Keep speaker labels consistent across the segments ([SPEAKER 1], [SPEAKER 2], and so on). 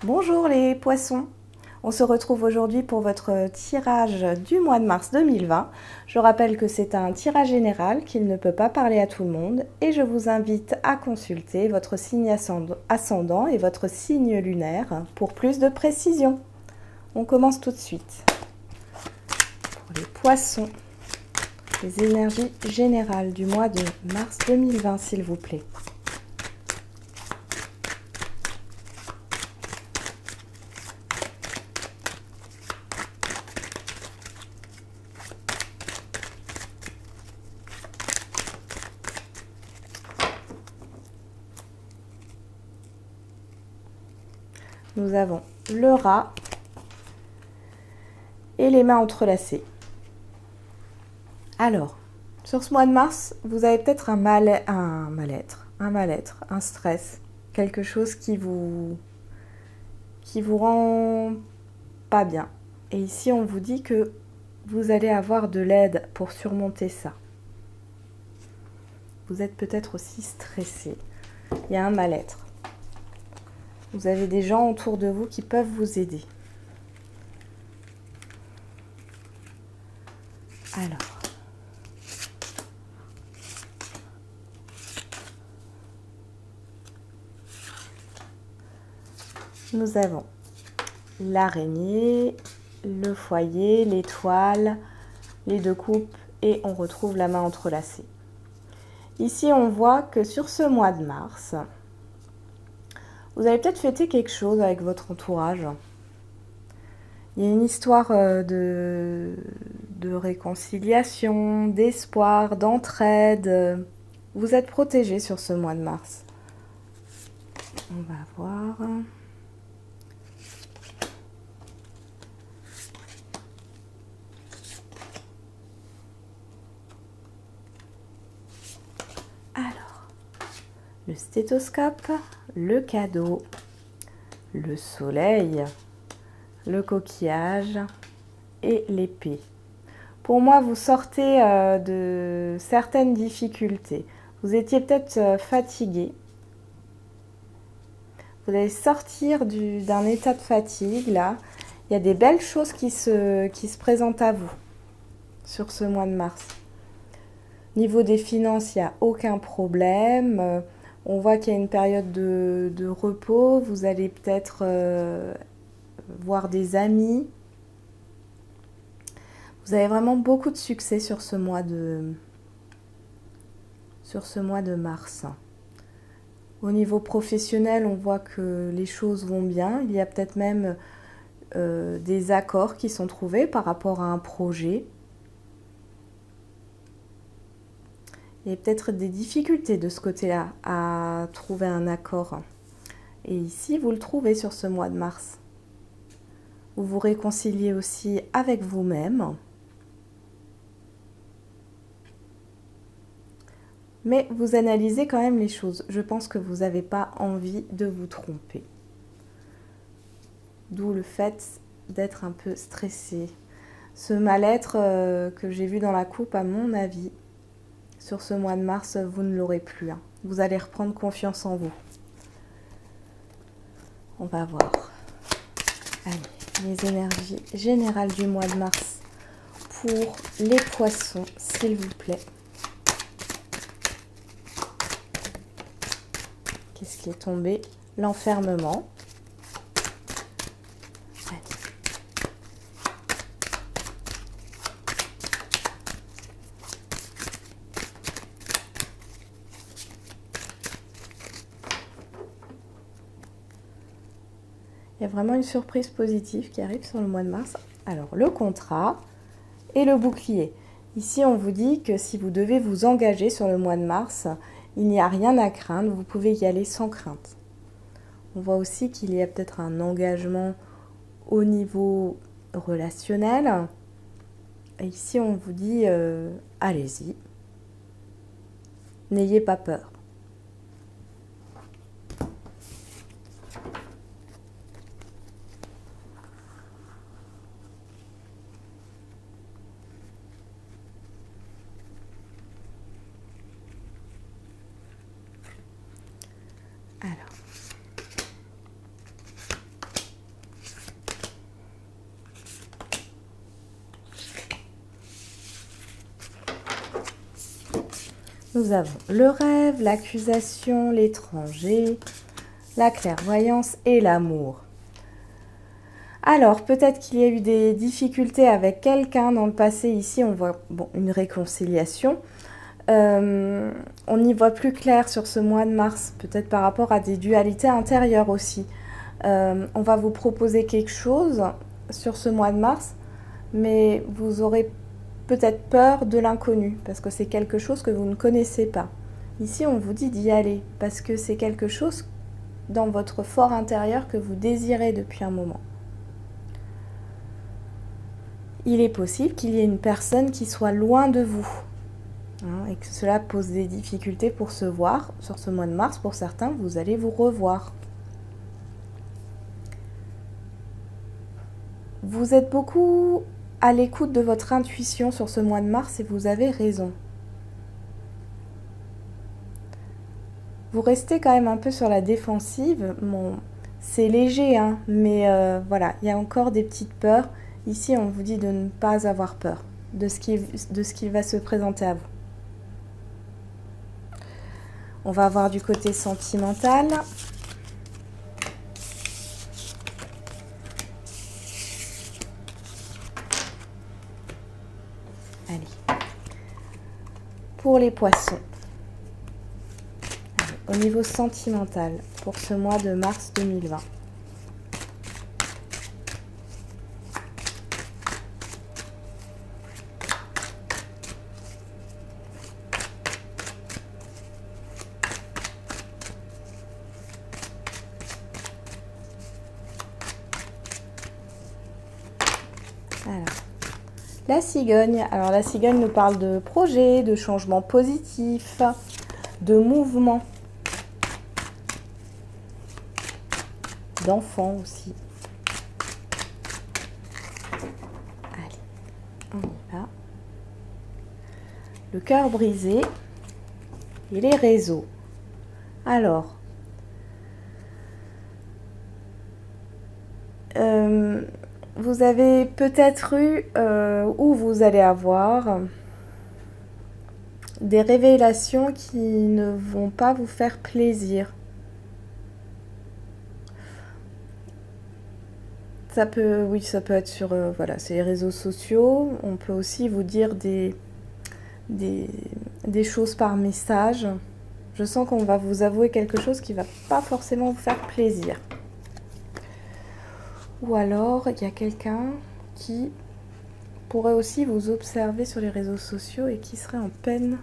[SPEAKER 1] Bonjour les poissons, on se retrouve aujourd'hui pour votre tirage du mois de mars 2020. Je rappelle que c'est un tirage général, qu'il ne peut pas parler à tout le monde et je vous invite à consulter votre signe ascendant et votre signe lunaire pour plus de précision. On commence tout de suite. Pour les poissons, les énergies générales du mois de mars 2020 s'il vous plaît. Nous avons le rat et les mains entrelacées. Alors, sur ce mois de mars, vous avez peut-être un mal-être, un stress, quelque chose qui vous rend pas bien. Et ici, on vous dit que vous allez avoir de l'aide pour surmonter ça. Vous êtes peut-être aussi stressé. Il y a un mal-être. Vous avez des gens autour de vous qui peuvent vous aider. Alors, nous avons l'araignée, le foyer, l'étoile, les deux coupes et on retrouve la main entrelacée. Ici, on voit que sur ce mois de mars, vous avez peut-être fêté quelque chose avec votre entourage. Il y a une histoire de réconciliation, d'espoir, d'entraide. Vous êtes protégés sur ce mois de mars. On va voir. Alors, le stéthoscope, le cadeau, le soleil, le coquillage et l'épée. Pour moi, vous sortez de certaines difficultés. Vous étiez peut-être fatigué. Vous allez sortir d'un état de fatigue, là. Il y a des belles choses qui se présentent à vous sur ce mois de mars. Niveau des finances, il n'y a aucun problème. On voit qu'il y a une période de repos. Vous allez peut-être voir des amis. Vous avez vraiment beaucoup de succès sur ce mois de mars. Au niveau professionnel, on voit que les choses vont bien. Il y a peut-être même des accords qui sont trouvés par rapport à un projet. Il y a peut-être des difficultés de ce côté-là à trouver un accord. Et ici, vous le trouvez sur ce mois de mars. Vous vous réconciliez aussi avec vous-même. Mais vous analysez quand même les choses. Je pense que vous n'avez pas envie de vous tromper. D'où le fait d'être un peu stressé. Ce mal-être que j'ai vu dans la coupe, à mon avis, sur ce mois de mars, vous ne l'aurez plus. Vous allez reprendre confiance en vous. On va voir. Allez, les énergies générales du mois de mars pour les poissons, s'il vous plaît. Qu'est-ce qui est tombé? L'enfermement. Il y a vraiment une surprise positive qui arrive sur le mois de mars. Alors, le contrat et le bouclier. Ici, on vous dit que si vous devez vous engager sur le mois de mars, il n'y a rien à craindre, vous pouvez y aller sans crainte. On voit aussi qu'il y a peut-être un engagement au niveau relationnel. Et ici, on vous dit, allez-y, n'ayez pas peur. Alors, Nous avons le rêve, l'accusation, l'étranger, la clairvoyance et l'amour. Alors, peut-être qu'il y a eu des difficultés avec quelqu'un dans le passé. Ici, on voit une réconciliation. On y voit plus clair sur ce mois de mars, peut-être par rapport à des dualités intérieures aussi. On va vous proposer quelque chose sur ce mois de mars, mais vous aurez peut-être peur de l'inconnu, parce que c'est quelque chose que vous ne connaissez pas. Ici, on vous dit d'y aller, parce que c'est quelque chose dans votre fort intérieur que vous désirez depuis un moment. Il est possible qu'il y ait une personne qui soit loin de vous, et que cela pose des difficultés pour se voir. Sur ce mois de mars, pour certains, vous allez vous revoir. Vous êtes beaucoup à l'écoute de votre intuition sur ce mois de mars et vous avez raison. Vous restez quand même un peu sur la défensive. Bon, c'est léger, mais voilà, il y a encore des petites peurs. Ici, on vous dit de ne pas avoir peur de ce qui va se présenter à vous. On va voir du côté sentimental. Allez. Pour les poissons. Allez, au niveau sentimental, pour ce mois de mars 2020. Alors, la cigogne. Alors, la cigogne nous parle de projets, de changements positifs, de mouvements, d'enfants aussi. Allez, on y va. Le cœur brisé et les réseaux. Alors, vous avez peut-être eu, ou vous allez avoir, des révélations qui ne vont pas vous faire plaisir. Ça peut être sur voilà, c'est les réseaux sociaux. On peut aussi vous dire des choses par message. Je sens qu'on va vous avouer quelque chose qui ne va pas forcément vous faire plaisir. Ou alors, il y a quelqu'un qui pourrait aussi vous observer sur les réseaux sociaux et qui serait en peine.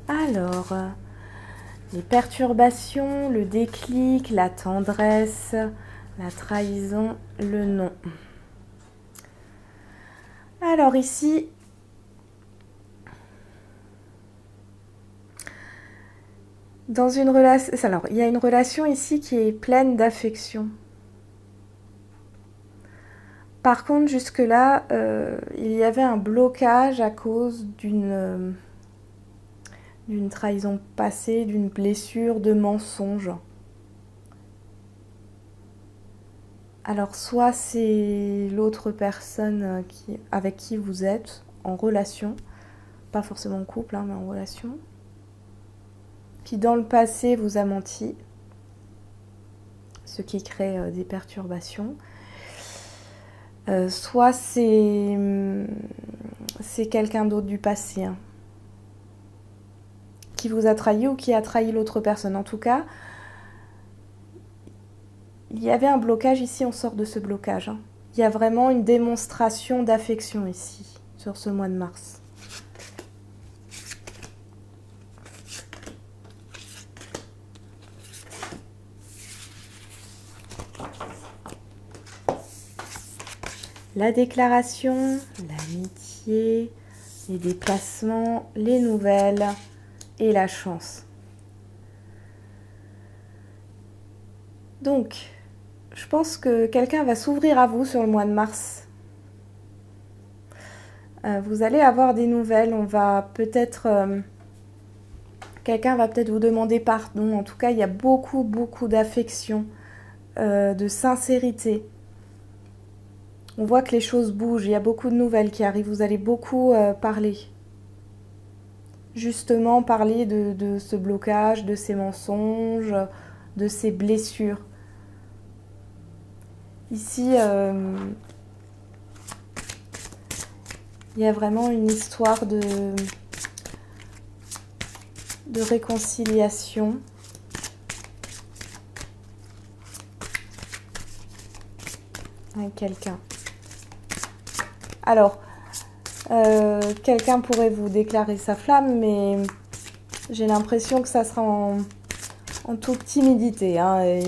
[SPEAKER 1] Alors, les perturbations, le déclic, la tendresse, la trahison, le non. Alors ici, dans une relation, alors il y a une relation ici qui est pleine d'affection. Par contre, jusque-là, il y avait un blocage à cause d'une trahison passée, d'une blessure, de mensonge. Alors, soit c'est l'autre personne avec qui vous êtes en relation, pas forcément en couple, mais en relation, qui dans le passé vous a menti, ce qui crée des perturbations. Soit c'est quelqu'un d'autre du passé qui vous a trahi ou qui a trahi l'autre personne. En tout cas, il y avait un blocage ici, on sort de ce blocage. Il y a vraiment une démonstration d'affection ici, sur ce mois de mars. La déclaration, l'amitié, les déplacements, les nouvelles et la chance. Donc, je pense que quelqu'un va s'ouvrir à vous sur le mois de mars. Vous allez avoir des nouvelles, quelqu'un va peut-être vous demander pardon. En tout cas, il y a beaucoup d'affection de sincérité. On voit que les choses bougent, il y a beaucoup de nouvelles qui arrivent, vous allez beaucoup parler. Justement, parler de ce blocage, de ces mensonges, de ces blessures. Ici, il y a vraiment une histoire de réconciliation. Avec quelqu'un. Alors, quelqu'un pourrait vous déclarer sa flamme, mais j'ai l'impression que ça sera en toute timidité. Hein,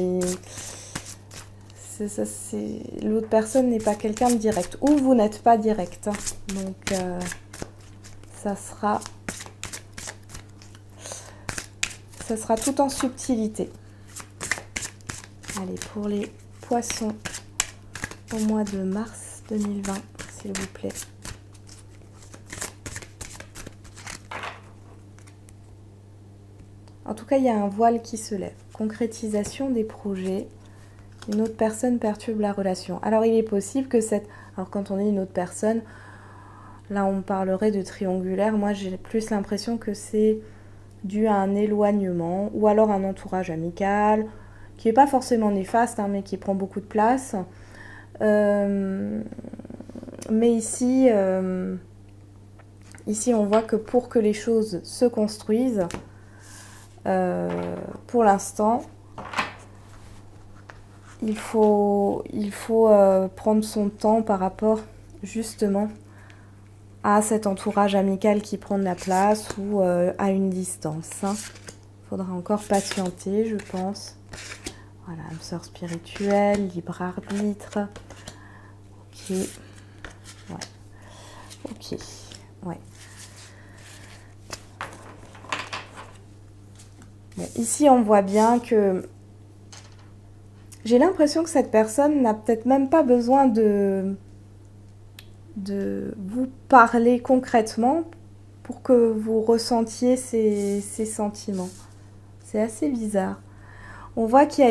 [SPEAKER 1] l'autre personne n'est pas quelqu'un de direct. Ou vous n'êtes pas direct. Hein, donc, ça sera tout en subtilité. Allez, pour les poissons au mois de mars 2020, s'il vous plaît. En tout cas, il y a un voile qui se lève. Concrétisation des projets. Une autre personne perturbe la relation. Alors, il est possible que Alors, quand on est une autre personne, là, on parlerait de triangulaire. Moi, j'ai plus l'impression que c'est dû à un éloignement ou alors un entourage amical qui n'est pas forcément néfaste, hein, mais qui prend beaucoup de place. Mais ici, on voit que pour que les choses se construisent, pour l'instant, il faut prendre son temps par rapport justement à cet entourage amical qui prend de la place ou à une distance. Il faudra encore patienter, je pense. Voilà, âme sœur spirituelle, libre arbitre. Ok. Ouais. Ok. Ouais. Bon, ici, on voit bien que j'ai l'impression que cette personne n'a peut-être même pas besoin de vous parler concrètement pour que vous ressentiez ces sentiments. C'est assez bizarre. On voit qu'il y a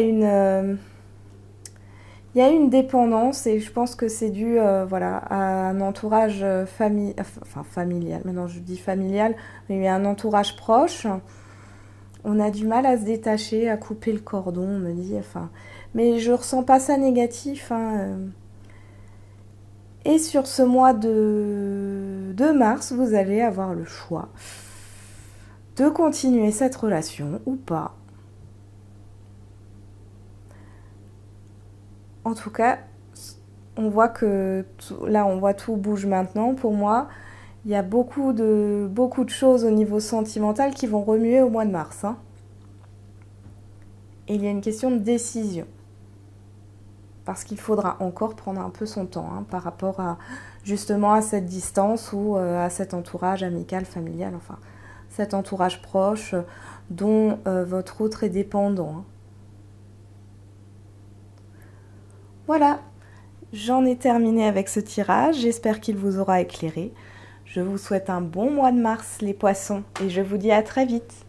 [SPEAKER 1] une dépendance et je pense que c'est dû voilà, à un entourage familial. Maintenant, je dis familial, mais il y a un entourage proche. On a du mal à se détacher, à couper le cordon, on me dit. Mais je ressens pas ça négatif. Hein. Et sur ce mois de mars, vous allez avoir le choix de continuer cette relation ou pas. En tout cas, on voit que là, on voit tout bouge maintenant. Pour moi, il y a beaucoup de choses au niveau sentimental qui vont remuer au mois de mars. Hein. Et il y a une question de décision. Parce qu'il faudra encore prendre un peu son temps par rapport justement à cette distance ou à cet entourage amical, familial, enfin, cet entourage proche dont votre autre est dépendant. Hein. Voilà, j'en ai terminé avec ce tirage, j'espère qu'il vous aura éclairé. Je vous souhaite un bon mois de mars les poissons et je vous dis à très vite.